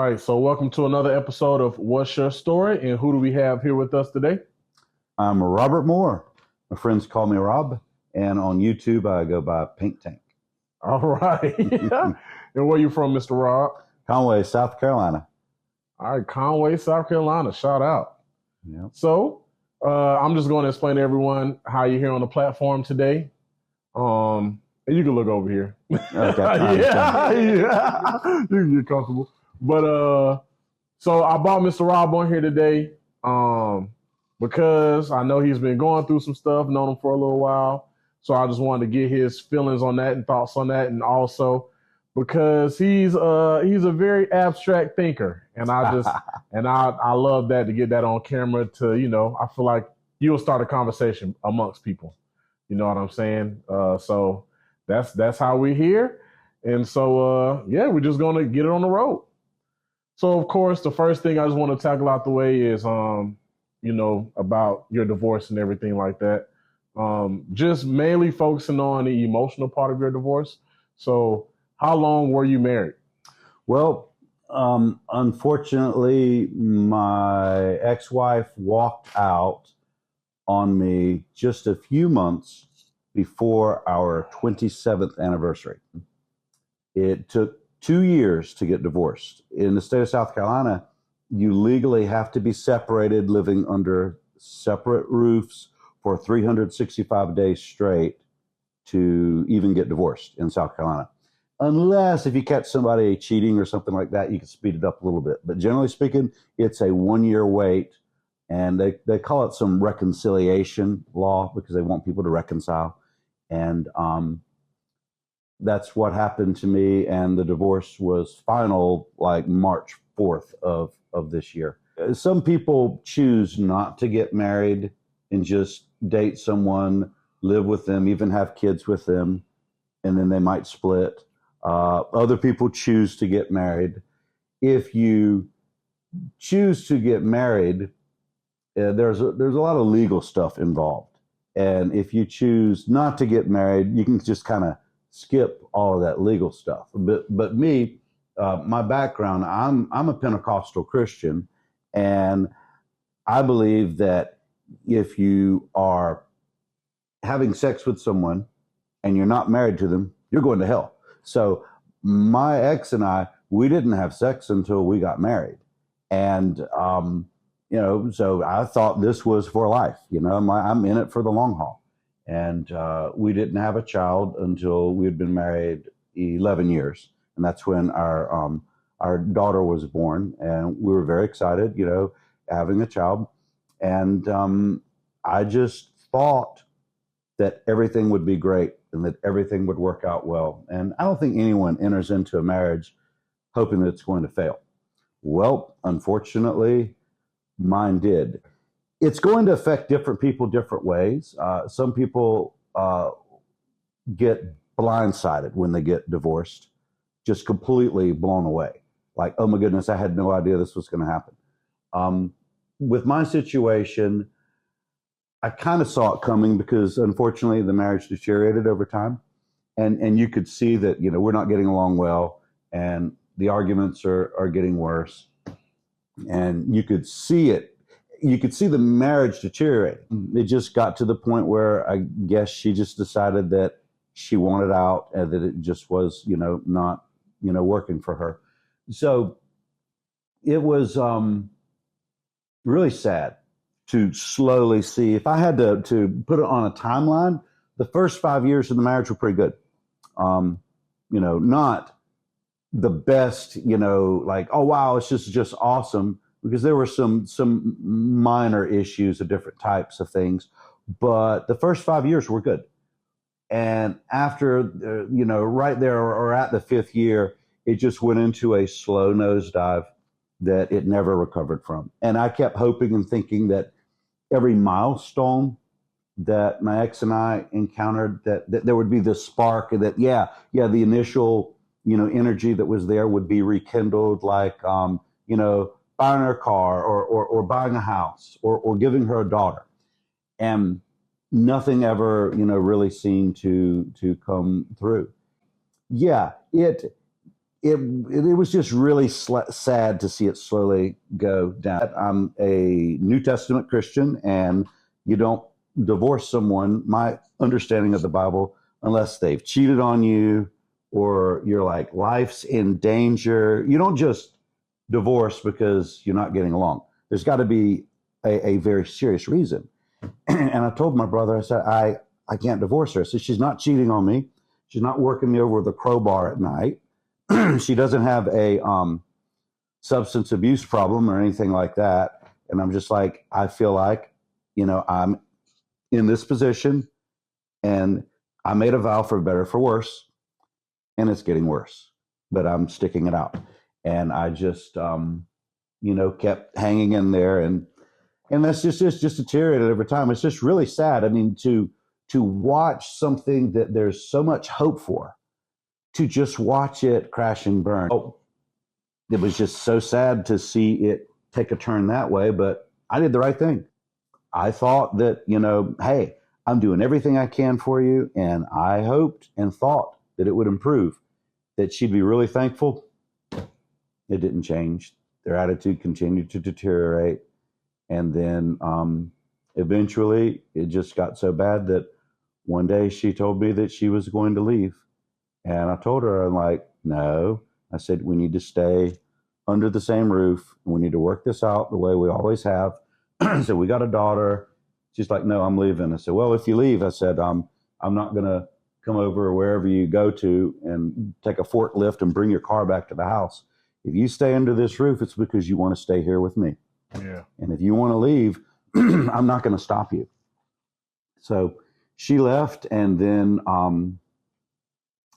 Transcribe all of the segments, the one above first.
right, so welcome to another episode of What's Your Story, and who do we have here with us today? I'm Robert Moore. My friends call me Rob, and on YouTube I go by Pink Tank. All right. And where you from, Mr. Rob? Conway, South Carolina. All right, Conway, South Carolina. Shout out. Yep. So I'm just going to explain to everyone how you're here on the platform today. And you can look over here. Okay. yeah. You can get comfortable. But so I brought Mr. Rob on here today because I know he's been going through some stuff, known him for a little while. So I just wanted to get his feelings on that and thoughts on that, and also because he's a very abstract thinker, and I just I love that to get that on camera to, I feel like you'll start a conversation amongst people. You know what I'm saying? So that's how we're here. And so we're just gonna get it on the road. So of course, the first thing I just want to tackle out the way is about your divorce and everything like that. Just mainly focusing on the emotional part of your divorce. So how long were you married? Well, unfortunately, my ex-wife walked out on me just a few months before our 27th anniversary. It took 2 years to get divorced. In the state of South Carolina, you legally have to be separated, living under separate roofs for 365 days straight to even get divorced in South Carolina. Unless if you catch somebody cheating or something like that, you can speed it up a little bit. But generally speaking, it's a 1 year wait. And they call it some reconciliation law because they want people to reconcile. And that's what happened to me. And the divorce was final like March 4th of this year. Some people choose not to get married and just date someone, live with them, even have kids with them, and then they might split. Other people choose to get married. If you choose to get married, there's a lot of legal stuff involved. And if you choose not to get married, you can just kind of skip all of that legal stuff. But me, my background, I'm a Pentecostal Christian, and I believe that if you are having sex with someone and you're not married to them, you're going to hell. So my ex and I, we didn't have sex until we got married. And, so I thought this was for life. I'm in it for the long haul. And we didn't have a child until we had been married 11 years. And that's when our daughter was born. And we were very excited, having a child. And I just thought that everything would be great and that everything would work out well. And I don't think anyone enters into a marriage hoping that it's going to fail. Well, unfortunately, mine did. It's going to affect different people different ways. Some people get blindsided when they get divorced, just completely blown away. Like, oh my goodness, I had no idea this was going to happen. With my situation, I kind of saw it coming because unfortunately the marriage deteriorated over time. And you could see that, we're not getting along well and the arguments are getting worse. And you could see it. You could see the marriage deteriorate. It just got to the point where I guess she just decided that she wanted out and that it just was, not, working for her. So it was really sad to slowly see. If I had to put it on a timeline, the first 5 years of the marriage were pretty good. Not the best, like, oh, wow, it's just awesome, because there were some minor issues of different types of things. But the first 5 years were good. And after, right there or at the fifth year, it just went into a slow nosedive that it never recovered from. And I kept hoping and thinking that every milestone that my ex and I encountered, that there would be this spark, and that, the initial, energy that was there would be rekindled, like, buying her a car or buying a house or giving her a daughter. And nothing ever, really seemed to come through. Yeah, it it was just really sad to see it slowly go down. I'm a New Testament Christian, and you don't divorce someone, my understanding of the Bible, unless they've cheated on you or you're like life's in danger. You don't just divorce because you're not getting along. There's got to be a very serious reason. And I told my brother, I said, I can't divorce her. I said, she's not cheating on me. She's not working me over with a crowbar at night. She doesn't have a substance abuse problem or anything like that. And I'm just like, I feel like, I'm in this position, and I made a vow for better or for worse, and it's getting worse, but I'm sticking it out. And I just, kept hanging in there, and that's just deteriorated over time. It's just really sad. I mean, to watch something that there's so much hope for, to just watch it crash and burn. Oh, it was just so sad to see it take a turn that way, but I did the right thing. I thought that, hey, I'm doing everything I can for you, and I hoped and thought that it would improve, that she'd be really thankful. It didn't change. Their attitude continued to deteriorate, and then eventually it just got so bad that one day she told me that she was going to leave. And I told her, I'm like, no. I said, we need to stay under the same roof. We need to work this out the way we always have. So we got a daughter. She's like, no, I'm leaving. I said, well, if you leave, I said, I'm not going to come over wherever you go to and take a forklift and bring your car back to the house. If you stay under this roof, it's because you want to stay here with me. Yeah. And if you want to leave, I'm not going to stop you. So she left, and then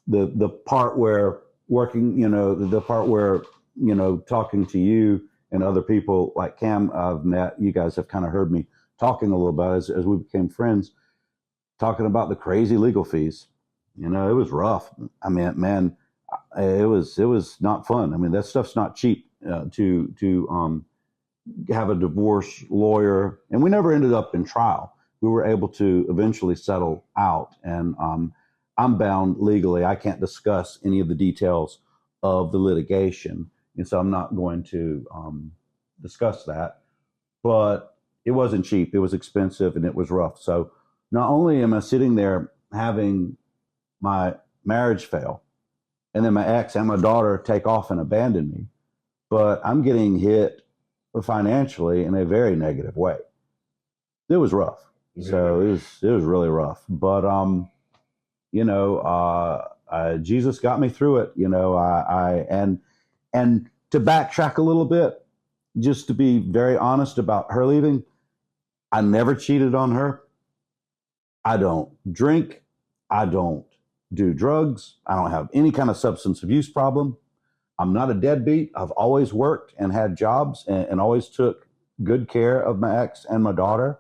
the part where working, the part where, talking to you and other people like Cam I've met, you guys have kind of heard me talking a little bit as we became friends, talking about the crazy legal fees. It was rough. I mean, man, it was not fun. I mean, that stuff's not cheap to have a divorce lawyer. And we never ended up in trial. We were able to eventually settle out, and I'm bound legally. I can't discuss any of the details of the litigation, and so I'm not going to discuss that. But it wasn't cheap. It was expensive, and it was rough. So not only am I sitting there having my marriage fail, and then my ex and my daughter take off and abandon me, but I'm getting hit financially in a very negative way. It was rough. So it was really rough. But Jesus got me through it. And to backtrack a little bit, just to be very honest about her leaving, I never cheated on her. I don't drink. I don't do drugs. I don't have any kind of substance abuse problem. I'm not a deadbeat. I've always worked and had jobs and always took good care of my ex and my daughter.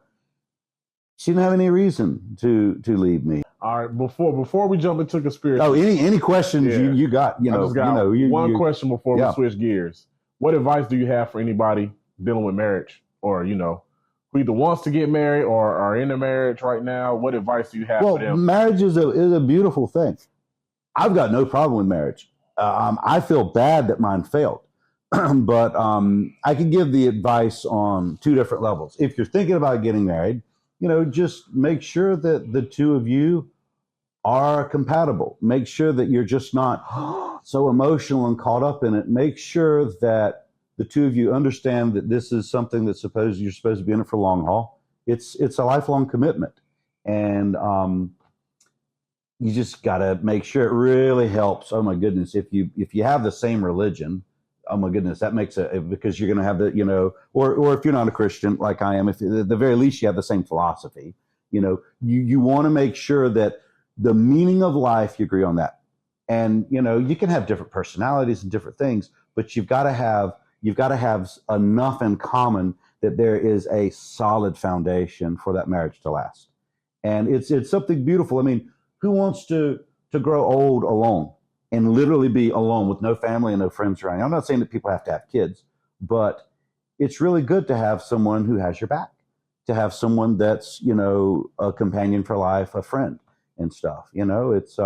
She didn't have any reason to leave me. All right, before we jump into conspiracy. Oh, any questions you got? I just got one question before we switch gears. What advice do you have for anybody dealing with marriage, or who either wants to get married or are in a marriage right now? What advice do you have for them? Well, marriage is a beautiful thing. I've got no problem with marriage. I feel bad that mine failed, but I can give the advice on two different levels. If you're thinking about getting married, just make sure that the two of you are compatible. Make sure that you're just not so emotional and caught up in it. Make sure that the two of you understand that this is something that you're supposed to be in it for long haul. It's a lifelong commitment, and you just got to make sure it really helps. Oh my goodness, if you have the same religion, oh my goodness, that makes it, because you're going to have the, or if you're not a Christian like I am, if at the very least you have the same philosophy, you want to make sure that the meaning of life, you agree on that. And, you can have different personalities and different things, but you've got to have enough in common that there is a solid foundation for that marriage to last. And it's something beautiful. I mean, who wants to grow old alone and literally be alone with no family and no friends around you? I'm not saying that people have to have kids, but it's really good to have someone who has your back, to have someone that's, a companion for life, a friend and stuff. It's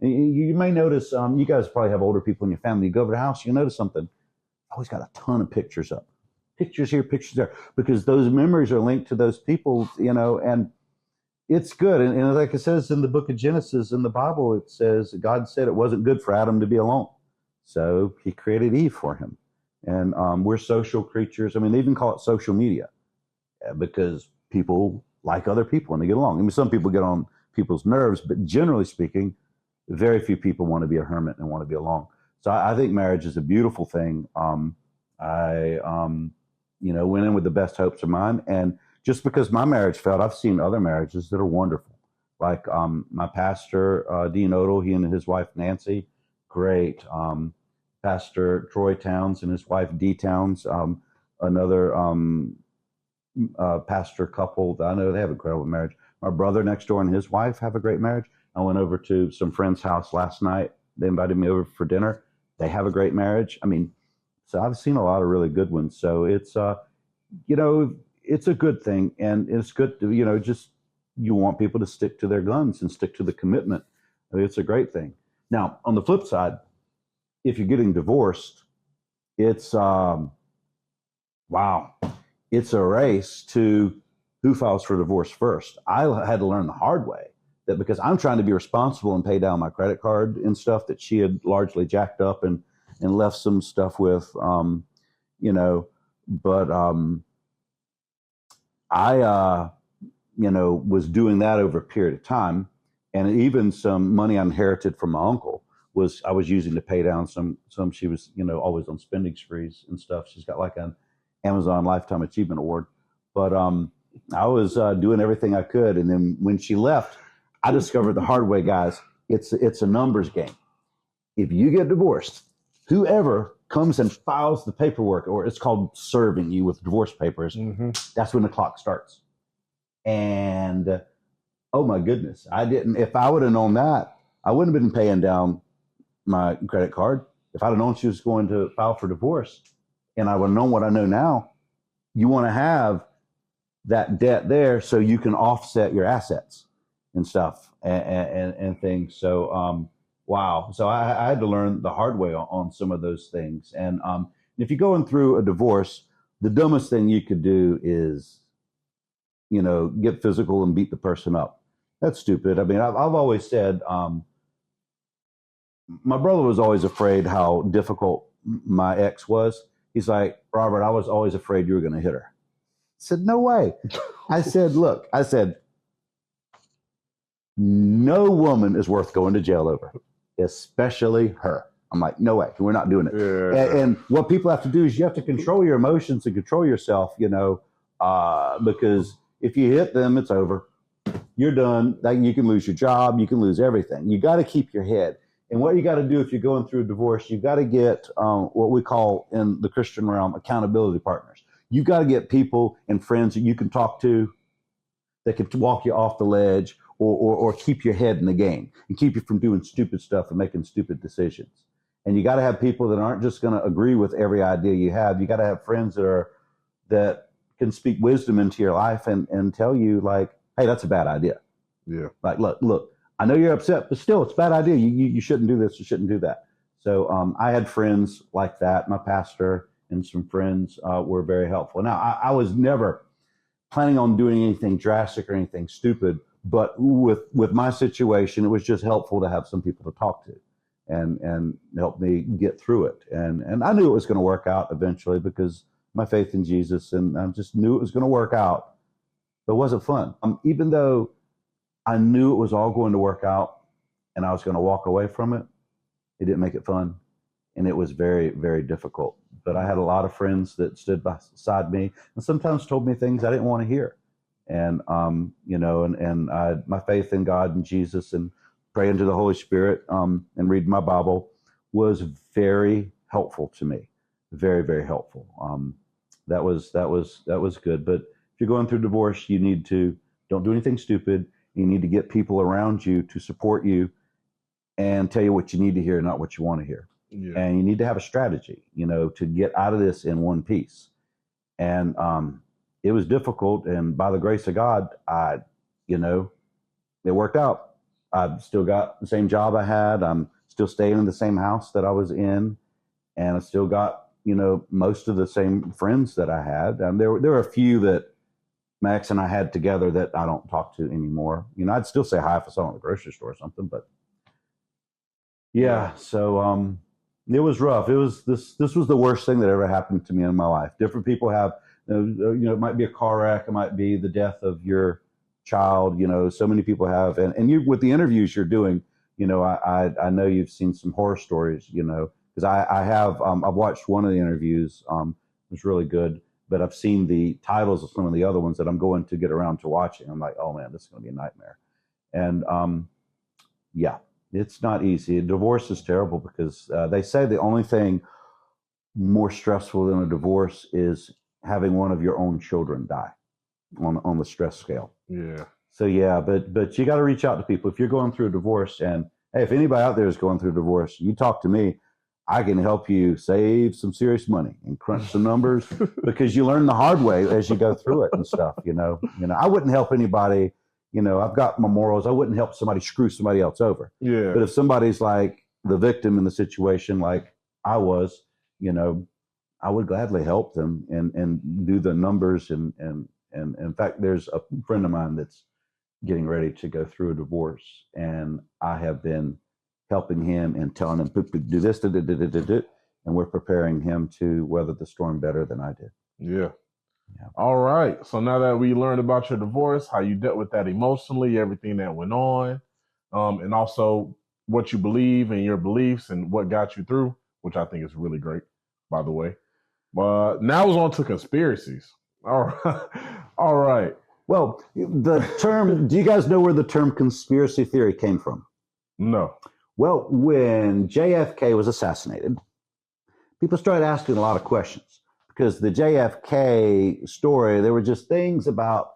And you may notice, you guys probably have older people in your family. You go over to the house, you notice something. Always got a ton of pictures up. Pictures here, pictures there, because those memories are linked to those people, and it's good. And like it says in the book of Genesis in the Bible, it says God said it wasn't good for Adam to be alone. So he created Eve for him. And we're social creatures. I mean, they even call it social media because people like other people and they get along. I mean, some people get on people's nerves, but generally speaking, very few people want to be a hermit and want to be alone. So I think marriage is a beautiful thing. I went in with the best hopes of mine. And just because my marriage failed, I've seen other marriages that are wonderful. Like my pastor, Dean Odell, he and his wife, Nancy, great. Pastor Troy Towns and his wife, Dee Towns, another pastor couple. I know they have a incredible marriage. My brother next door and his wife have a great marriage. I went over to some friend's house last night. They invited me over for dinner. They have a great marriage. I mean, so I've seen a lot of really good ones. So it's, it's a good thing. And it's good to, just you want people to stick to their guns and stick to the commitment. I mean, it's a great thing. Now, on the flip side, if you're getting divorced, it's, it's a race to who files for divorce first. I had to learn the hard way that because I'm trying to be responsible and pay down my credit card and stuff that she had largely jacked up and left some stuff with, but I, was doing that over a period of time. And even some money I inherited from my uncle I was using to pay down some she was, always on spending sprees and stuff. She's got like an Amazon Lifetime Achievement Award. But I was doing everything I could. And then when she left, I discovered the hard way, guys, it's a numbers game. If you get divorced, whoever comes and files the paperwork, or it's called serving you with divorce papers, that's when the clock starts. And oh my goodness, if I would have known that, I wouldn't have been paying down my credit card. If I'd have known she was going to file for divorce and I would have known what I know now, you want to have that debt there so you can offset your assets and stuff and things. So, wow. So I had to learn the hard way on some of those things. And if you're going through a divorce, the dumbest thing you could do is, get physical and beat the person up. That's stupid. I mean, I've always said, my brother was always afraid how difficult my ex was. He's like, Robert, I was always afraid you were going to hit her. I said, no way. I said, look, no woman is worth going to jail over, especially her. I'm like, no way. We're not doing it. Yeah. And what people have to do is you have to control your emotions and control yourself, because if you hit them, it's over. You're done. You can lose your job. You can lose everything. You got to keep your head. And what you got to do if you're going through a divorce, you got to get what we call in the Christian realm accountability partners. You got to get people and friends that you can talk to that can walk you off the ledge or keep your head in the game and keep you from doing stupid stuff and making stupid decisions. And you got to have people that aren't just going to agree with every idea you have. You got to have friends that can speak wisdom into your life and tell you like, hey, that's a bad idea. Yeah. Like, look. I know you're upset, but still, it's a bad idea. You shouldn't do this. You shouldn't do that. So I had friends like that. My pastor and some friends were very helpful. Now, I was never planning on doing anything drastic or anything stupid, but with my situation, it was just helpful to have some people to talk to and help me get through it. And I knew it was going to work out eventually because my faith in Jesus, and I just knew it was going to work out. But it wasn't fun. Even though I knew it was all going to work out and I was going to walk away from it, it didn't make it fun. And it was very, very difficult. But I had a lot of friends that stood beside me and sometimes told me things I didn't want to hear. And, my faith in God and Jesus and praying to the Holy Spirit and reading my Bible was very helpful to me. Very, very helpful. That was good. But if you're going through divorce, you need to don't do anything stupid. You need to get people around you to support you and tell you what you need to hear, not what you want to hear. Yeah. And you need to have a strategy, to get out of this in one piece. And it was difficult. And by the grace of God, it worked out. I've still got the same job I had. I'm still staying in the same house that I was in, and I still got, most of the same friends that I had. There were a few that Max and I had together that I don't talk to anymore. I'd still say hi if I saw them at the grocery store or something, but yeah. So it was rough. This was the worst thing that ever happened to me in my life. Different people have, it might be a car wreck, it might be the death of your child. So many people have, and you, with the interviews you're doing, I know you've seen some horror stories, because I have, I've watched one of the interviews. It was really good, but I've seen the titles of some of the other ones that I'm going to get around to watching. I'm like, oh man, this is going to be a nightmare. And yeah, it's not easy. Divorce is terrible because they say the only thing more stressful than a divorce is having one of your own children die on the stress scale. Yeah. So yeah, but you got to reach out to people if you're going through a divorce. And hey, if anybody out there is going through a divorce, you talk to me. I can help you save some serious money and crunch some numbers because you learn the hard way as you go through it and stuff. I wouldn't help anybody. I've got my morals. I wouldn't help somebody screw somebody else over. Yeah. But if somebody's like the victim in the situation, like I was, I would gladly help them and do the numbers. And in fact, there's a friend of mine that's getting ready to go through a divorce, and I have been helping him and telling him, do this, and we're preparing him to weather the storm better than I did. Yeah. All right. So now that we learned about your divorce, how you dealt with that emotionally, everything that went on, and also what you believe and your beliefs and what got you through, which I think is really great, by the way. But now it's on to conspiracies. All right. All right. Well, the term, do you guys know where the term conspiracy theory came from? No. Well, when JFK was assassinated, people started asking a lot of questions because the JFK story, there were just things about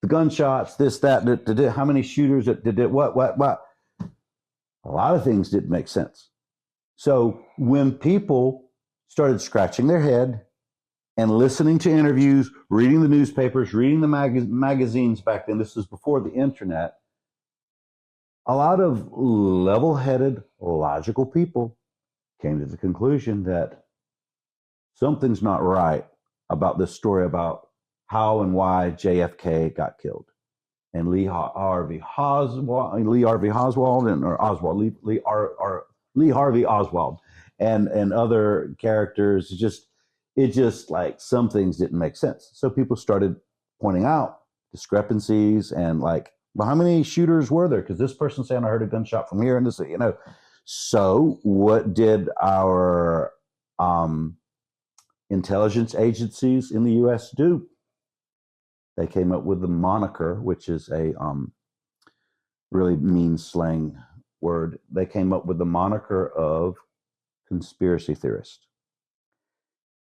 the gunshots, this, that, how many shooters, did it, what. A lot of things didn't make sense. So when people started scratching their head and listening to interviews, reading the newspapers, reading the magazines back then, this was before the internet, a lot of level-headed, logical people came to the conclusion that something's not right about this story about how and why JFK got killed. And Lee Harvey Oswald and other characters, it just like some things didn't make sense. So people started pointing out discrepancies and like, well, how many shooters were there? Because this person saying I heard a gunshot from here and this, So what did our intelligence agencies in the U.S. do? They came up with the moniker, which is a really mean slang word. They came up with the moniker of conspiracy theorist.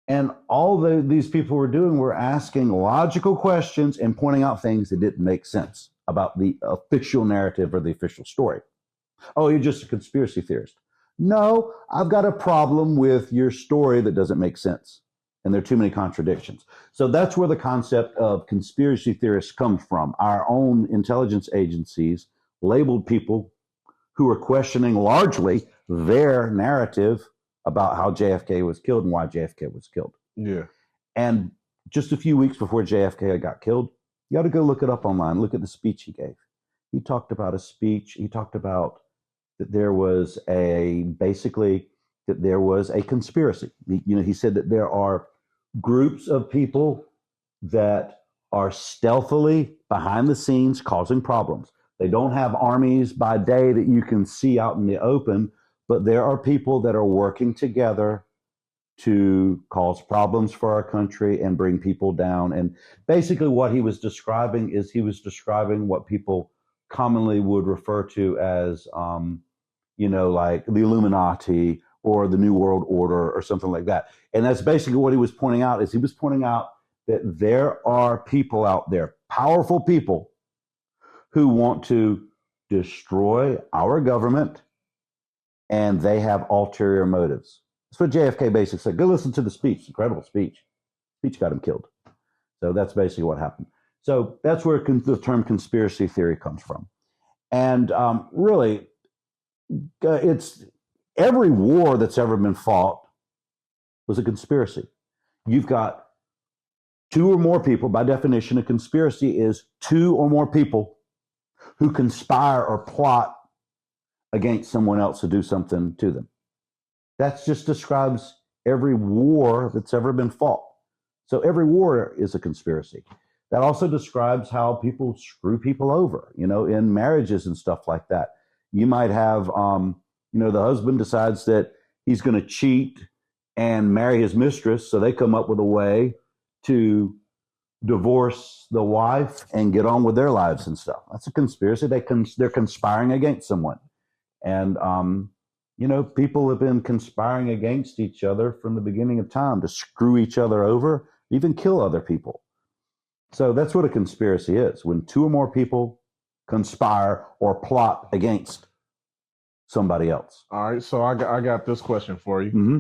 And all these people were doing were asking logical questions and pointing out things that didn't make sense about the official narrative or the official story. Oh, you're just a conspiracy theorist. No, I've got a problem with your story that doesn't make sense. And there are too many contradictions. So that's where the concept of conspiracy theorists comes from. Our own intelligence agencies labeled people who were questioning largely their narrative about how JFK was killed and why JFK was killed. Yeah. And just a few weeks before JFK got killed, you got to go look it up online. Look at the speech he gave. He talked about a speech. He talked about that there was a conspiracy. He said that there are groups of people that are stealthily behind the scenes causing problems. They don't have armies by day that you can see out in the open, but there are people that are working together to cause problems for our country and bring people down. And basically what he was describing is what people commonly would refer to as, like the Illuminati or the New World Order or something like that. And that's basically what he was pointing out, is he was pointing out that there are people out there, powerful people, who want to destroy our government, and they have ulterior motives. That's what JFK basically said. Go listen to the speech. Incredible speech. Speech got him killed. So that's basically what happened. So that's where the term conspiracy theory comes from. And really, it's every war that's ever been fought was a conspiracy. You've got two or more people. By definition, a conspiracy is two or more people who conspire or plot against someone else to do something to them. That just describes every war that's ever been fought. So every war is a conspiracy. That also describes how people screw people over, in marriages and stuff like that. You might have, the husband decides that he's going to cheat and marry his mistress, so they come up with a way to divorce the wife and get on with their lives and stuff. That's a conspiracy. They're conspiring against someone. And, people have been conspiring against each other from the beginning of time to screw each other over, even kill other people. So that's what a conspiracy is, when two or more people conspire or plot against somebody else. All right, so I got this question for you. Mm-hmm.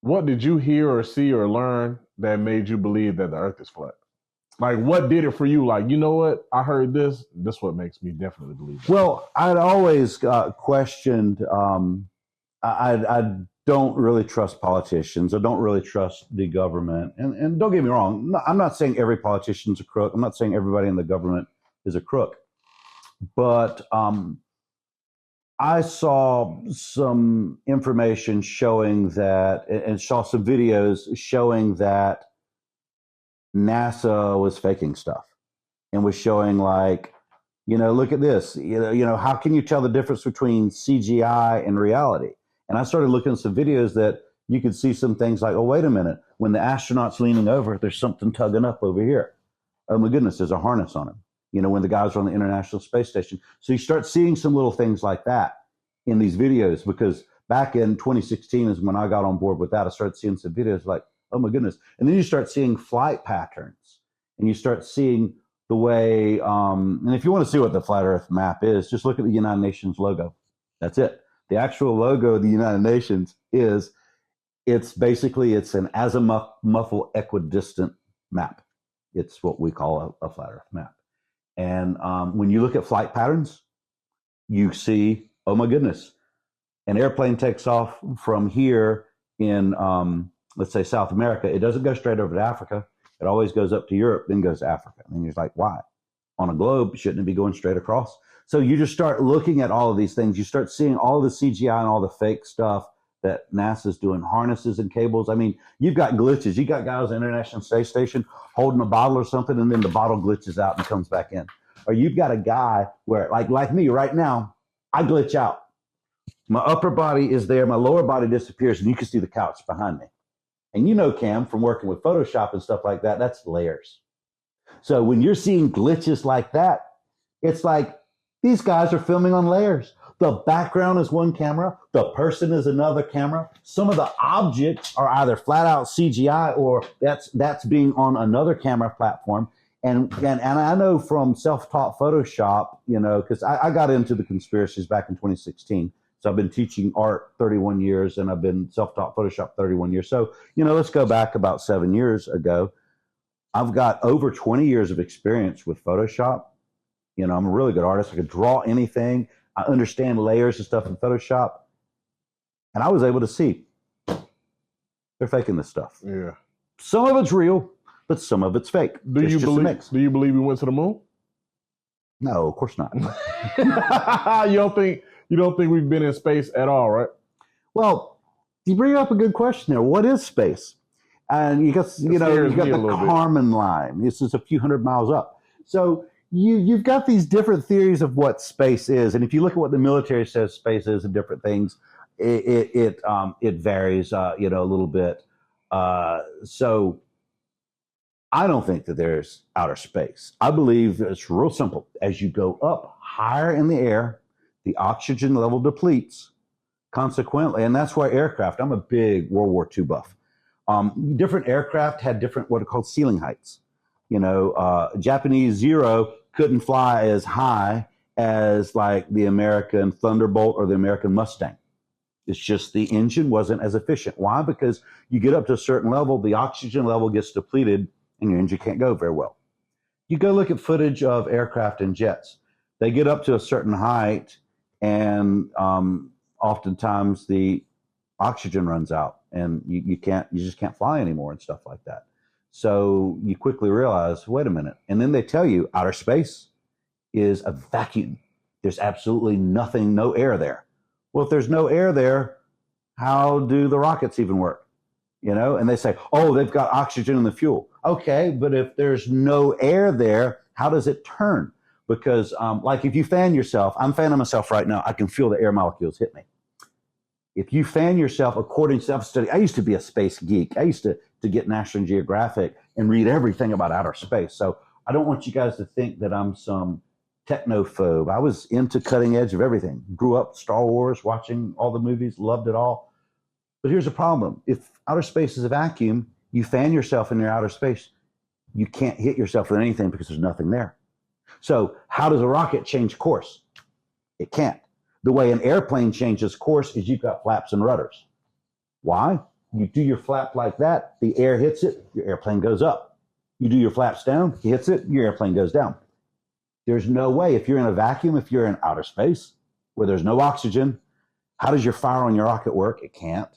What did you hear or see or learn that made you believe that the earth is flat? Like, what did it for you? Like, you know what? I heard this. This what makes me definitely believe that. Well, I'd always questioned, I don't really trust politicians. I don't really trust the government. And don't get me wrong. I'm not saying every politician's a crook. I'm not saying everybody in the government is a crook. But I saw some information showing that, and saw some videos showing that NASA was faking stuff and was showing like, look at this, how can you tell the difference between CGI and reality? And I started looking at some videos that you could see some things like, oh, wait a minute, when the astronaut's leaning over, there's something tugging up over here. Oh my goodness, there's a harness on him. When the guys are on the International Space Station. So you start seeing some little things like that in these videos, because back in 2016 is when I got on board with that. I started seeing some videos like, oh my goodness. And then you start seeing flight patterns, and you start seeing the way, and if you want to see what the flat earth map is, just look at the United Nations logo. That's it. The actual logo of the United Nations it's an azimuthal equidistant map. It's what we call a flat earth map. And when you look at flight patterns, you see, oh my goodness, an airplane takes off from here in, let's say, South America. It doesn't go straight over to Africa. It always goes up to Europe, then goes to Africa. And you're like, why? On a globe, shouldn't it be going straight across? So you just start looking at all of these things. You start seeing all the CGI and all the fake stuff that NASA's doing, harnesses and cables. I mean, you've got glitches. You got guys on the International Space Station holding a bottle or something, and then the bottle glitches out and comes back in. Or you've got a guy where, like me right now, I glitch out. My upper body is there, my lower body disappears, and you can see the couch behind me. And Cam, from working with Photoshop and stuff like that, that's layers. So when you're seeing glitches like that, it's like these guys are filming on layers. The background is one camera, the person is another camera. Some of the objects are either flat out CGI or that's being on another camera platform. And I know from self-taught Photoshop, because I got into the conspiracies back in 2016. So I've been teaching art 31 years, and I've been self-taught Photoshop 31 years. So, let's go back about 7 years ago. I've got over 20 years of experience with Photoshop. I'm a really good artist. I could draw anything. I understand layers and stuff in Photoshop. And I was able to see they're faking this stuff. Yeah. Some of it's real, but some of it's fake. Do you believe we went to the moon? No, of course not. You don't think we've been in space at all, right? Well, you bring up a good question there. What is space? And you got the Kármán line. This is a few hundred miles up. So you've got these different theories of what space is. And if you look at what the military says space is and different things, it varies, a little bit. So I don't think that there's outer space. I believe it's real simple. As you go up higher in the air, the oxygen level depletes. Consequently, and that's why aircraft, I'm a big World War II buff. Different aircraft had different what are called ceiling heights. Japanese Zero couldn't fly as high as like the American Thunderbolt or the American Mustang. It's just the engine wasn't as efficient. Why? Because you get up to a certain level, the oxygen level gets depleted, and your engine can't go very well. You go look at footage of aircraft and jets. They get up to a certain height, and oftentimes the oxygen runs out, and you just can't fly anymore and stuff like that. So you quickly realize, wait a minute. And then they tell you outer space is a vacuum. There's absolutely nothing, no air there. Well, if there's no air there, how do the rockets even work? You know, and they say, oh, they've got oxygen in the fuel. Okay, but if there's no air there, how does it turn? Because like if you fan yourself, I'm fanning myself right now, I can feel the air molecules hit me. If you fan yourself, according to self-study, I used to be a space geek. I used to get National Geographic and read everything about outer space. So I don't want you guys to think that I'm some technophobe. I was into cutting edge of everything. Grew up Star Wars, watching all the movies, loved it all. But here's a problem. If outer space is a vacuum, you fan yourself in your outer space, you can't hit yourself with anything because there's nothing there. So how does a rocket change course? It can't. The way an airplane changes course is you've got flaps and rudders. Why? You do your flap like that, the air hits it, your airplane goes up. You do your flaps down, it hits it, your airplane goes down. There's no way, if you're in a vacuum, if you're in outer space where there's no oxygen, how does your fire on your rocket work? It can't.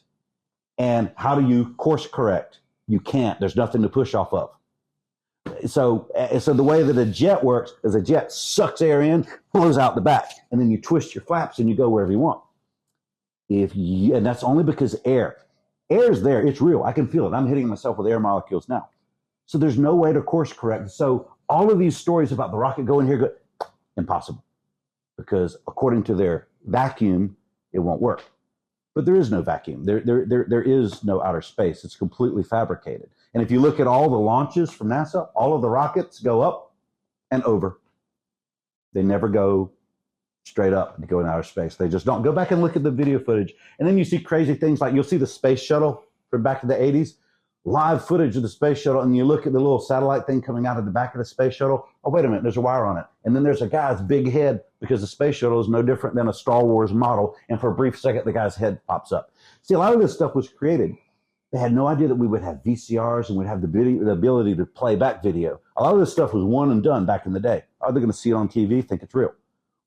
And how do you course correct? You can't. There's nothing to push off of. So the way that a jet works is a jet sucks air in, blows out the back, and then you twist your flaps and you go wherever you want. And that's only because air is there. It's real. I can feel it. I'm hitting myself with air molecules now. So there's no way to course correct. So all of these stories about the rocket going here, impossible. Because according to their vacuum, it won't work. But there is no vacuum. There is no outer space. It's completely fabricated. And if you look at all the launches from NASA, all of the rockets go up and over. They never go straight up and go in outer space. They just don't. Go back and look at the video footage. And then you see crazy things like you'll see the space shuttle from back in the 80s, live footage of the space shuttle, and you look at the little satellite thing coming out of the back of the space shuttle. Oh, wait a minute, there's a wire on it. And then there's a guy's big head because the space shuttle is no different than a Star Wars model. And for a brief second, the guy's head pops up. See, a lot of this stuff was created. They had no idea that we would have VCRs and we'd have the ability to play back video. A lot of this stuff was one and done back in the day. Are they going to see it on TV, think it's real?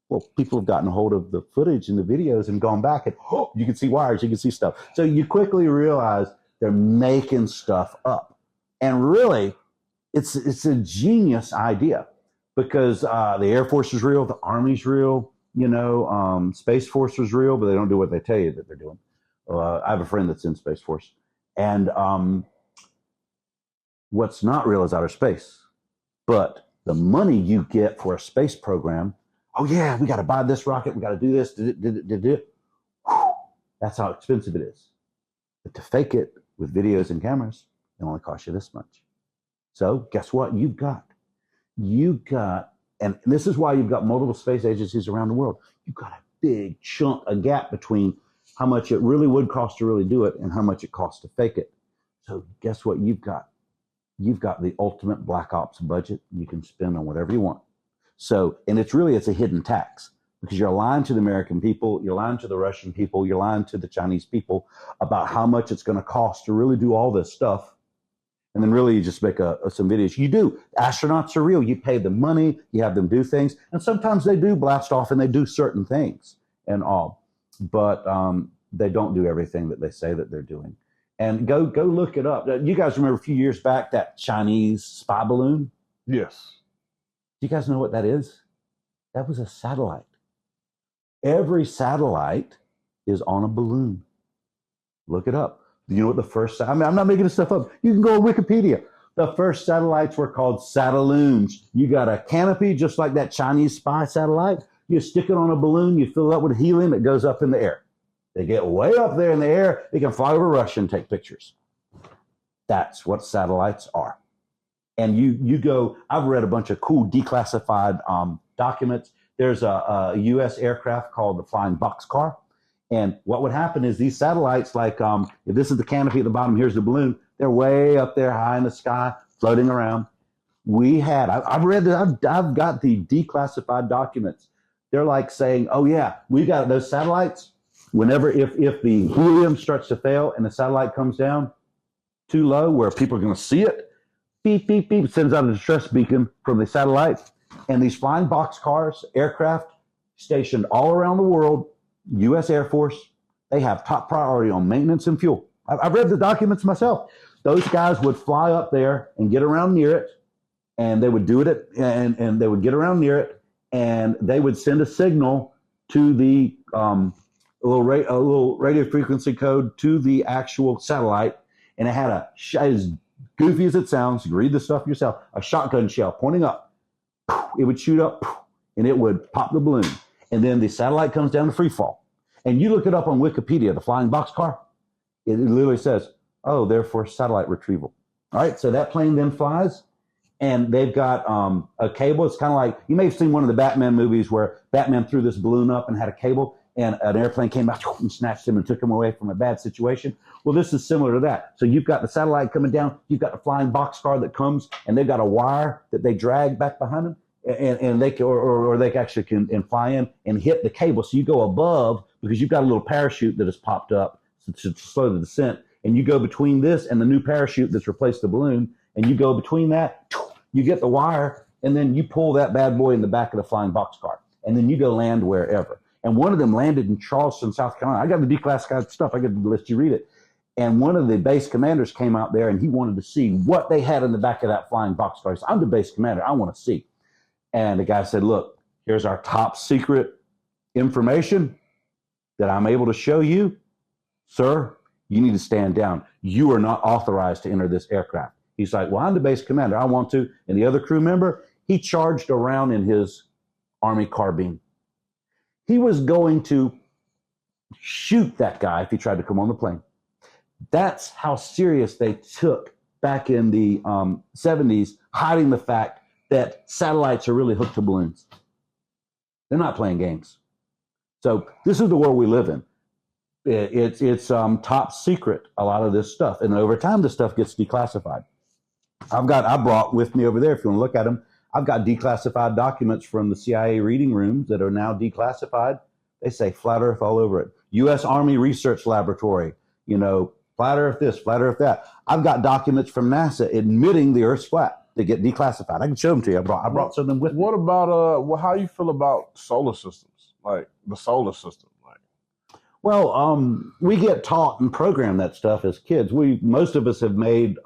Well, people have gotten a hold of the footage and the videos and gone back and, oh, you can see wires, you can see stuff. So you quickly realize they're making stuff up. And really, it's a genius idea because the Air Force is real, the Army's real, Space Force is real, but they don't do what they tell you that they're doing. I have a friend that's in Space Force. And what's not real is outer space. But the money you get for a space program, oh yeah, we got to buy this rocket, we got to do this, that's how expensive it is. But to fake it with videos and cameras, it only costs you this much. So guess what? You've got, and this is why you've got multiple space agencies around the world. You've got a big chunk, a gap between how much it really would cost to really do it and how much it costs to fake it. So guess what you've got? You've got the ultimate black ops budget you can spend on whatever you want. So, and it's a hidden tax because you're lying to the American people, you're lying to the Russian people, you're lying to the Chinese people about how much it's going to cost to really do all this stuff. And then really you just make some videos. You do. Astronauts are real. You pay them money, you have them do things. And sometimes they do blast off and they do certain things and all. But they don't do everything that they say that they're doing. And go look it up. You guys remember a few years back that Chinese spy balloon? Yes. Do you guys know what that is? That was a satellite. Every satellite is on a balloon. Look it up. You know what the first, I'm not making this stuff up. You can go on Wikipedia. The first satellites were called satelloons. You got a canopy just like that Chinese spy satellite. You stick it on a balloon, you fill it up with helium, it goes up in the air. They get way up there in the air, they can fly over Russia and take pictures. That's what satellites are. And you go, I've read a bunch of cool declassified documents. There's a U.S. aircraft called the Flying Boxcar. And what would happen is these satellites, like if this is the canopy at the bottom, here's the balloon, they're way up there high in the sky, floating around. I've got the declassified documents. They're like saying, oh yeah, we got those satellites. Whenever, if the helium starts to fail and the satellite comes down too low where people are going to see it, beep, beep, beep. It sends out a distress beacon from the satellite. And these flying boxcars, aircraft stationed all around the world, U.S. Air Force, they have top priority on maintenance and fuel. I've read the documents myself. Those guys would fly up there and get around near it, and they would do it, and they would get around near it, and they would send a signal to the a little radio frequency code to the actual satellite, and it had as goofy as it sounds, you read the stuff yourself, a shotgun shell pointing up. It would shoot up, and it would pop the balloon, and then the satellite comes down to free fall. And you look it up on Wikipedia, the flying boxcar, it literally says, oh, they're for satellite retrieval. All right, so that plane then flies, and they've got a cable. It's kind of like, you may have seen one of the Batman movies where Batman threw this balloon up and had a cable, and an airplane came out and snatched him and took him away from a bad situation. Well, this is similar to that. So you've got the satellite coming down, you've got the flying boxcar that comes, and they've got a wire that they drag back behind them, and they can, or they actually can fly in and hit the cable. So you go above, because you've got a little parachute that has popped up to slow the descent, and you go between this and the new parachute that's replaced the balloon, and you go between that, you get the wire, and then you pull that bad boy in the back of the flying boxcar, and then you go land wherever. And one of them landed in Charleston, South Carolina. I got the declassified stuff. I got to let you read it. And one of the base commanders came out there, and he wanted to see what they had in the back of that flying boxcar. He said, I'm the base commander. I want to see. And the guy said, look, here's our top secret information that I'm able to show you. Sir, you need to stand down. You are not authorized to enter this aircraft. He's like, well, I'm the base commander. I want to. And the other crew member, he charged around in his Army carbine. He was going to shoot that guy if he tried to come on the plane. That's how serious they took back in the 70s, hiding the fact that satellites are really hooked to balloons. They're not playing games. So this is the world we live in. It's top secret, a lot of this stuff. And over time, this stuff gets declassified. I brought with me over there, if you want to look at them, I've got declassified documents from the CIA reading rooms that are now declassified. They say flat Earth all over it. U.S. Army Research Laboratory, flat Earth this, flat Earth that. I've got documents from NASA admitting the Earth's flat. They get declassified. I can show them to you. I brought some of them with me. What about how you feel about solar systems, like the solar system? Well, we get taught and programmed that stuff as kids. Most of us have made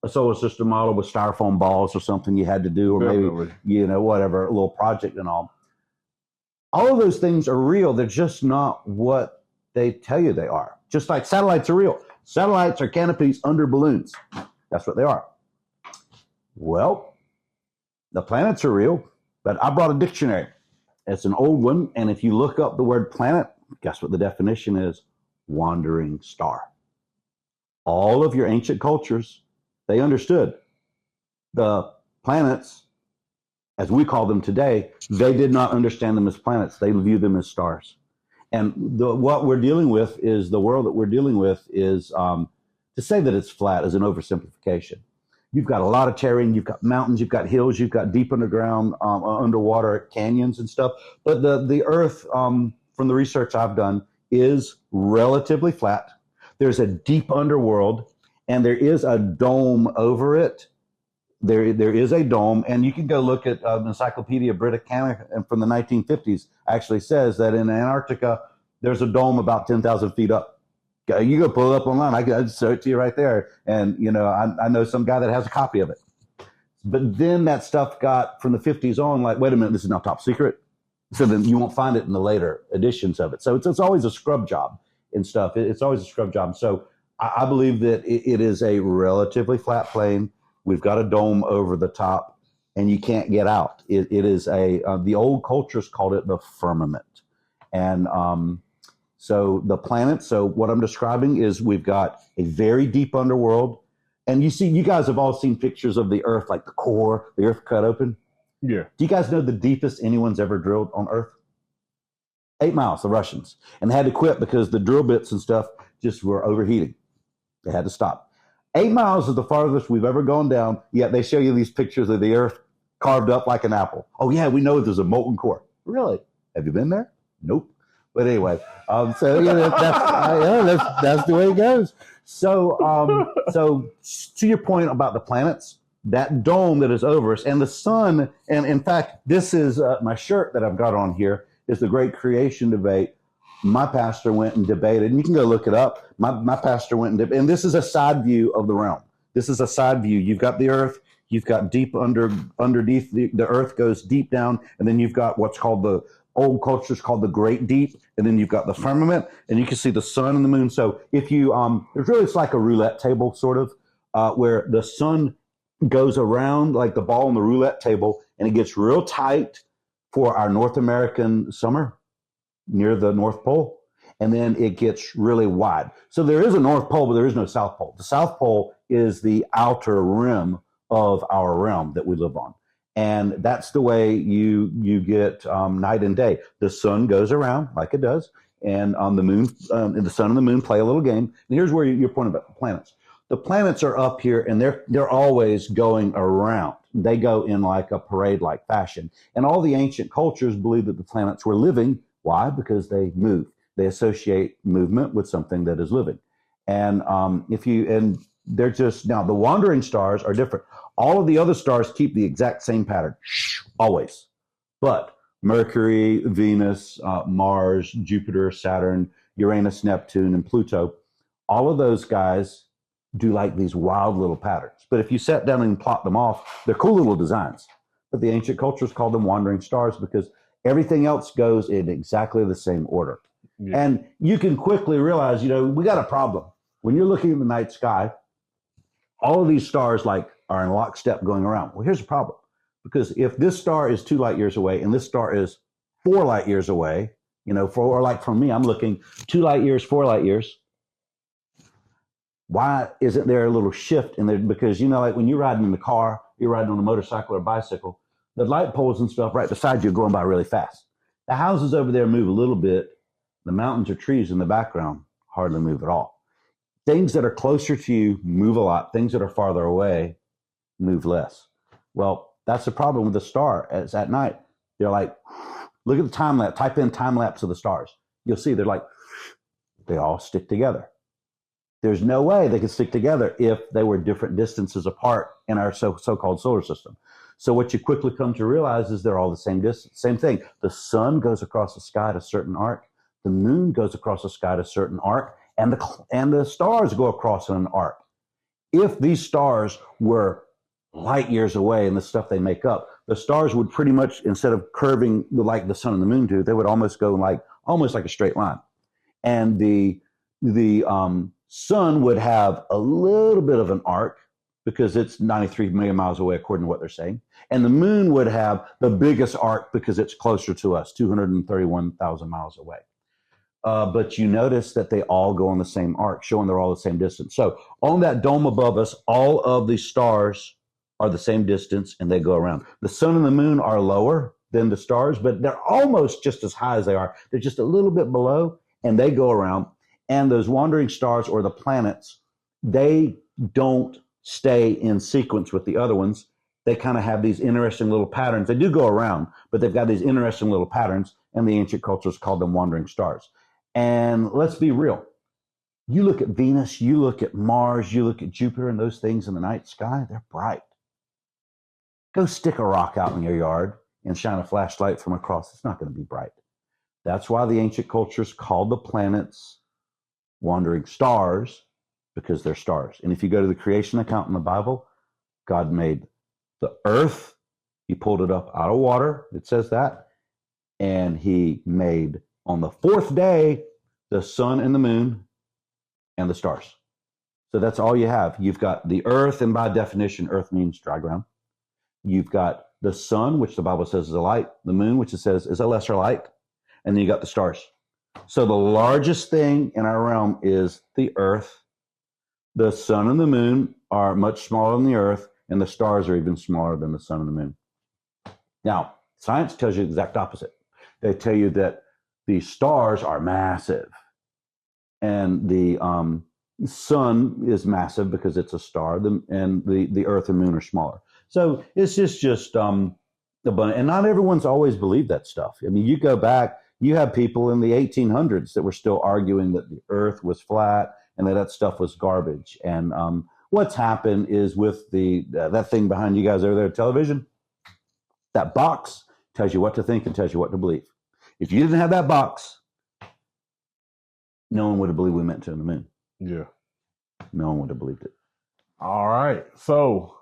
a solar system model with styrofoam balls or something you had to do, or Definitely. maybe, whatever, a little project and all. All of those things are real. They're just not what they tell you they are. Just like satellites are real. Satellites are canopies under balloons. That's what they are. Well, the planets are real, but I brought a dictionary. It's an old one, and if you look up the word planet, guess what the definition is? Wandering star. All of your ancient cultures, they understood the planets, as we call them today, they did not understand them as planets. They viewed them as stars. And what we're dealing with is, the world that we're dealing with is, to say that it's flat is an oversimplification. You've got a lot of terrain, you've got mountains, you've got hills, you've got deep underground, underwater canyons and stuff. But the Earth, from the research I've done, is relatively flat. There's a deep underworld, and there is a dome over it. There is a dome, and you can go look at Encyclopedia Britannica from the 1950s. Actually says that in Antarctica, there's a dome about 10,000 feet up. You go pull it up online. I can show it to you right there. And, I know some guy that has a copy of it. But then that stuff got, from the 50s on, like, wait a minute, this is now top secret. So then you won't find it in the later editions of it. So it's always a scrub job and stuff. It's always a scrub job. So I believe that it is a relatively flat plane. We've got a dome over the top, and you can't get out. It is the old cultures called it the firmament. And so the planet, so what I'm describing is we've got a very deep underworld. And you guys have all seen pictures of the Earth, like the core, the Earth cut open. Yeah. Do you guys know the deepest anyone's ever drilled on Earth? 8 miles, the Russians. And they had to quit because the drill bits and stuff just were overheating. They had to stop. 8 miles is the farthest we've ever gone down, yet they show you these pictures of the Earth carved up like an apple. Oh, yeah, we know there's a molten core. Really? Have you been there? Nope. But anyway, that's the way it goes. So to your point about the planets, that dome that is over us, and the sun. And in fact, this is my shirt that I've got on here is the Great Creation Debate. My pastor went and debated, and you can go look it up. My pastor went and this is a side view of the realm. This is a side view. You've got the earth. You've got deep underneath the earth goes deep down, and then you've got what's called the old cultures called the great deep, and then you've got the firmament, and you can see the sun and the moon. So if you it's like a roulette table sort of, where the sun goes around like the ball on the roulette table, and it gets real tight for our North American summer near the North Pole, and then it gets really wide. So there is a North Pole, but there is no South Pole. The South Pole is the outer rim of our realm that we live on. And that's the way you get night and day. The sun goes around like it does, and on the moon, the sun and the moon play a little game. And here's where your point about the planets. The planets are up here, and they're always going around. They go in like a parade-like fashion. And all the ancient cultures believed that the planets were living. Why? Because they move. They associate movement with something that is living. And they're just, now the wandering stars are different. All of the other stars keep the exact same pattern, always. But Mercury, Venus, Mars, Jupiter, Saturn, Uranus, Neptune, and Pluto, all of those guys do like these wild little patterns. But if you sat down and plot them off, they're cool little designs. But the ancient cultures called them wandering stars because everything else goes in exactly the same order. Yeah. And you can quickly realize, we got a problem. When you're looking at the night sky, all of these stars are in lockstep going around. Well, here's the problem. Because if this star is 2 light years away and this star is 4 light years away, from me, I'm looking 2 light years, 4 light years. Why isn't there a little shift in there? Because, when you're riding in the car, you're riding on a motorcycle or bicycle, the light poles and stuff right beside you are going by really fast. The houses over there move a little bit. The mountains or trees in the background hardly move at all. Things that are closer to you move a lot. Things that are farther away move less. Well, that's the problem with the star. It's at night. They're like, look at the time lapse. Type in time lapse of the stars. You'll see they all stick together. There's no way they could stick together if they were different distances apart in our so-called solar system. So what you quickly come to realize is they're all the same distance. Same thing. The sun goes across the sky at a certain arc. The moon goes across the sky at a certain arc. And the stars go across in an arc. If these stars were light years away and the stuff they make up, the stars would pretty much, instead of curving like the sun and the moon do, they would almost go almost like a straight line. And the sun would have a little bit of an arc because it's 93 million miles away, according to what they're saying. And the moon would have the biggest arc because it's closer to us, 231,000 miles away. But you notice that they all go on the same arc, showing they're all the same distance. So on that dome above us, all of the stars are the same distance and they go around. The sun and the moon are lower than the stars, but they're almost just as high as they are. They're just a little bit below and they go around. And those wandering stars or the planets, they don't stay in sequence with the other ones. They kind of have these interesting little patterns. They do go around, but they've got these interesting little patterns, and the ancient cultures called them wandering stars. And let's be real. You look at Venus, you look at Mars, you look at Jupiter, and those things in the night sky, they're bright. Go stick a rock out in your yard and shine a flashlight from across. It's not going to be bright. That's why the ancient cultures called the planets wandering stars, because they're stars. And if you go to the creation account in the Bible, God made the earth. He pulled it up out of water. It says that. And he made on the 4th day the sun and the moon and the stars. So that's all you have. You've got the earth, and by definition, earth means dry ground. You've got the sun, which the Bible says is a light, the moon, which it says is a lesser light, and then you got the stars. So the largest thing in our realm is the earth. The sun and the moon are much smaller than the earth, and the stars are even smaller than the sun and the moon. Now, science tells you the exact opposite. They tell you that the stars are massive, and the sun is massive because it's a star, and the earth and moon are smaller. So it's just abundant. And not everyone's always believed that stuff. I mean, you go back, you have people in the 1800s that were still arguing that the earth was flat and that stuff was garbage. And what's happened is with the that thing behind you guys over there, television, that box tells you what to think and tells you what to believe. If you didn't have that box, no one would have believed we meant to the moon. Yeah. No one would have believed it. All right. So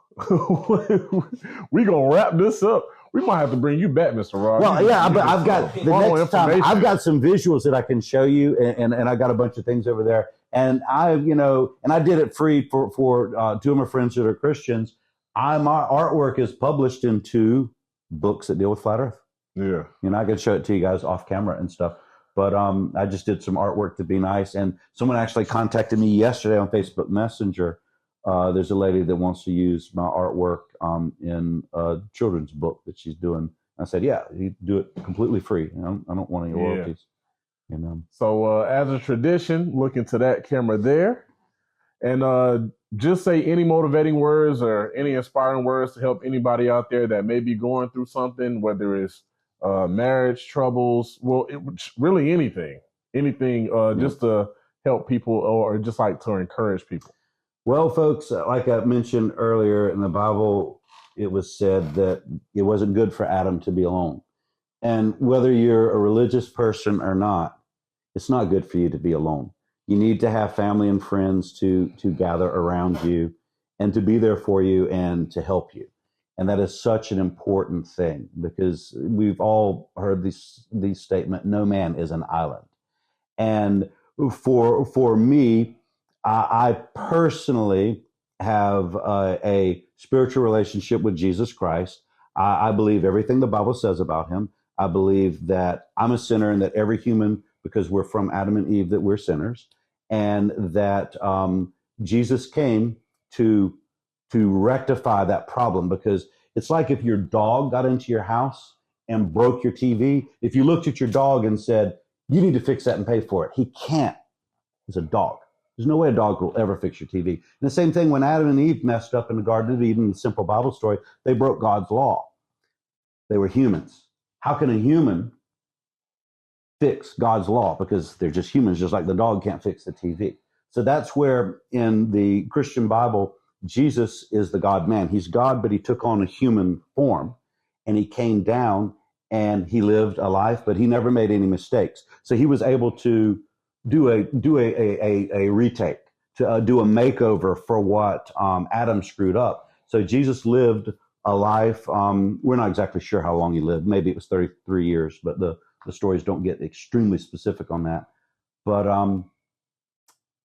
we gonna wrap this up. We might have to bring you back, Mr. Rod. Well, yeah, but I've got the next time. I've got some visuals that I can show you, and I got a bunch of things over there. And I did it free for two of my friends that are Christians. My artwork is published in 2 books that deal with flat Earth. Yeah. I could show it to you guys off camera and stuff. But I just did some artwork to be nice. And someone actually contacted me yesterday on Facebook Messenger. There's a lady that wants to use my artwork in a children's book that she's doing. I said, yeah, you do it completely free. I don't want any royalties. So as a tradition, look into that camera there. And just say any motivating words or any inspiring words to help anybody out there that may be going through something, whether it's marriage troubles, really anything, just to help people or just like to encourage people. Well, folks, like I mentioned earlier in the Bible, it was said that it wasn't good for Adam to be alone. And whether you're a religious person or not, it's not good for you to be alone. You need to have family and friends to gather around you and to be there for you and to help you. And that is such an important thing because we've all heard this statement, no man is an island. And for me, I personally have a spiritual relationship with Jesus Christ. I believe everything the Bible says about him. I believe that I'm a sinner and that every human, because we're from Adam and Eve, that we're sinners, and that Jesus came to rectify that problem. Because it's like if your dog got into your house and broke your TV, if you looked at your dog and said, you need to fix that and pay for it, he can't. He's a dog. There's no way a dog will ever fix your TV. And the same thing when Adam and Eve messed up in the Garden of Eden, the simple Bible story, they broke God's law. They were humans. How can a human fix God's law? Because they're just humans, just like the dog can't fix the TV. So that's where in the Christian Bible, Jesus is the God-man. He's God, but he took on a human form and he came down and he lived a life, but he never made any mistakes. So he was able to do a retake, to do a makeover for what Adam screwed up. So Jesus lived a life. We're not exactly sure how long he lived. Maybe it was 33 years, but the stories don't get extremely specific on that. But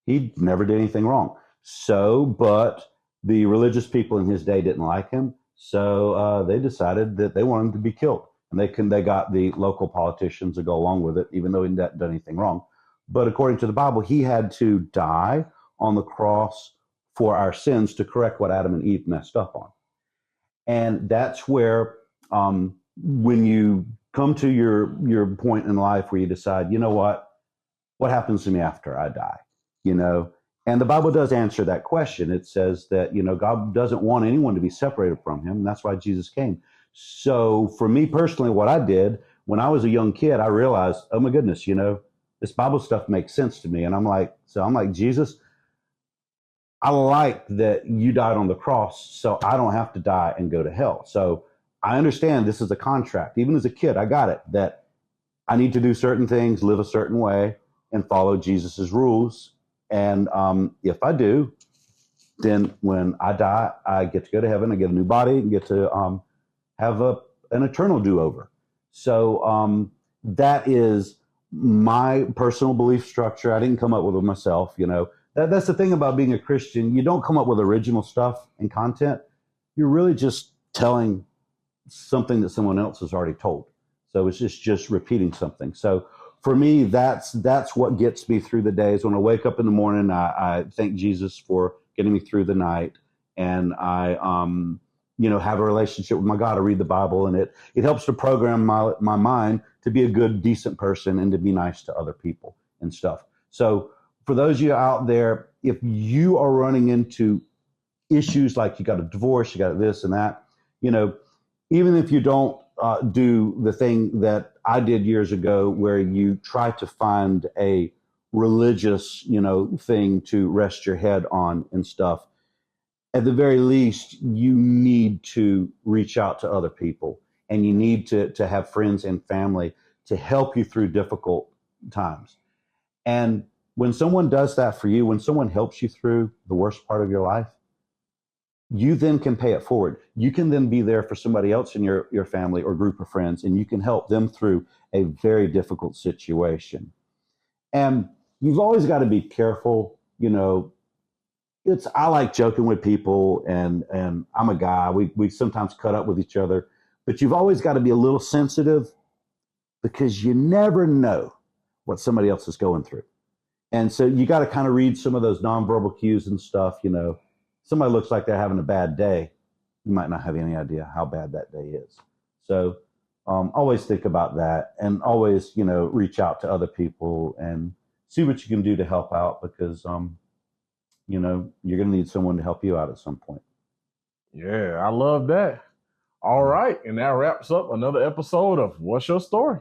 he never did anything wrong. But the religious people in his day didn't like him, so they decided that they wanted him to be killed. And they got the local politicians to go along with it, even though he hadn't done anything wrong. But according to the Bible, he had to die on the cross for our sins to correct what Adam and Eve messed up on. And that's where when you come to your point in life where you decide, you know what happens to me after I die? And the Bible does answer that question. It says that, God doesn't want anyone to be separated from him. And that's why Jesus came. So for me personally, what I did when I was a young kid, I realized, oh my goodness, this Bible stuff makes sense to me. And I'm like, Jesus, I like that you died on the cross so I don't have to die and go to hell. So I understand this is a contract. Even as a kid, I got it, that I need to do certain things, live a certain way, and follow Jesus's rules. And if I do, then when I die, I get to go to heaven. I get a new body and get to have an eternal do-over. So that is my personal belief structure. I didn't come up with it myself. That's the thing about being a Christian. You don't come up with original stuff and content. You're really just telling something that someone else has already told. So it's just repeating something. So for me, that's what gets me through the days. When I wake up in the morning, I thank Jesus for getting me through the night, and I have a relationship with my God. I read the Bible, and it helps to program my mind to be a good, decent person and to be nice to other people and stuff. So for those of you out there, if you are running into issues like you got a divorce, you got this and that, even if you don't do the thing that I did years ago, where you try to find a religious, thing to rest your head on and stuff, at the very least, you need to reach out to other people, and you need to have friends and family to help you through difficult times. And when someone does that for you, when someone helps you through the worst part of your life, you then can pay it forward. You can then be there for somebody else in your family or group of friends, and you can help them through a very difficult situation. And you've always got to be careful, you know. I like joking with people, and I'm a guy. We sometimes cut up with each other, but you've always got to be a little sensitive because you never know what somebody else is going through. And so you got to kind of read some of those nonverbal cues and stuff. You know, somebody looks like they're having a bad day, you might not have any idea how bad that day is. So always think about that, and always, you know, reach out to other people and see what you can do to help out, because you know, you're going to need someone to help you out at some point. Yeah, I love that. All right. And that wraps up another episode of What's Your Story?